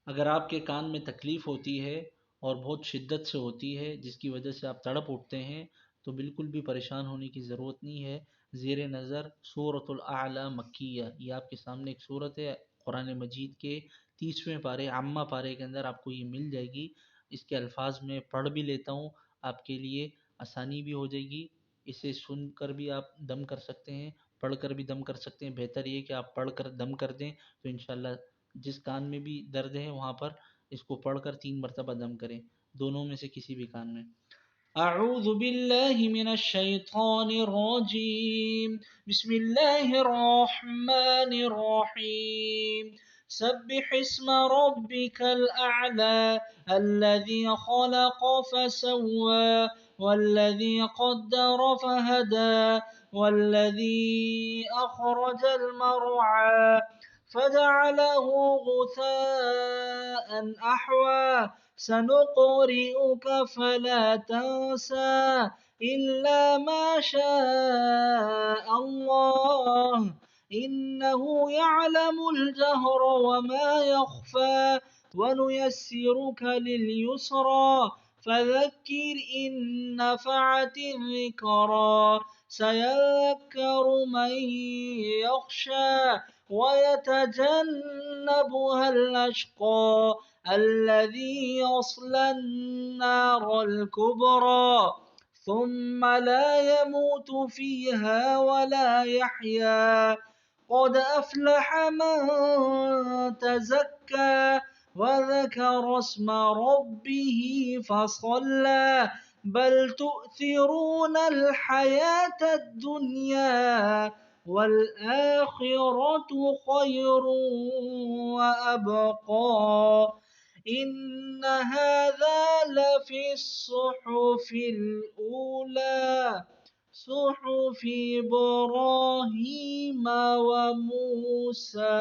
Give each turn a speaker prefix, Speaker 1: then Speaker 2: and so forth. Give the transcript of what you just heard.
Speaker 1: अगर आपके कान में तकलीफ़ होती है और बहुत शिद्दत से होती है जिसकी वजह से आप तड़प उठते हैं, तो बिल्कुल भी परेशान होने की ज़रूरत नहीं है। ज़ेर नज़र सूरतुल आला मक्किया, ये आपके सामने एक सूरत है कुरान मजीद के 30वें पारे अम्मा पारे के अंदर आपको ये मिल जाएगी। इसके अल्फाज में पढ़ भी लेता हूँ, आपके लिए आसानी भी हो जाएगी। इसे सुनकर भी आप दम कर सकते हैं, पढ़कर भी दम कर सकते हैं। बेहतर ये कि आप पढ़कर दम कर दें, तो इंशाल्लाह जिस कान में भी दर्द है वहाँ पर इसको पढ़कर 3 मरतबा दम करें, दोनों में से किसी भी कान में। अऊज़ु बिल्लाहि मिनश शैतानिर रजीम, बिस्मिल्लाहिर रहमानिर रहीम, सब्बिह इस्मा रब्बिकल अअला, अल्लज़ी खलक़ फसव्वा, वल्लज़ी क़द्दर फहदा, वल्लज़ी अख़रजल मरअा فجعله غثاء أحوى سنقرئك فلا تنسى إلا ما شاء الله إنه يعلم الجهر وما يخفى ونيسرك لليسرى فذكر إن نفعت الذكرى سيذكر من يخشى ويتجنبها الأشقى الذي يصلى النار الكبرى ثم لا يموت فيها ولا يحيا قد أفلح من تزكى وذكر اسم ربه فصلى بل تؤثرون الحياة الدنيا والآخرة خير وأبقى إن هذا لفي الصحف الأولى صحف إبراهيم وموسى.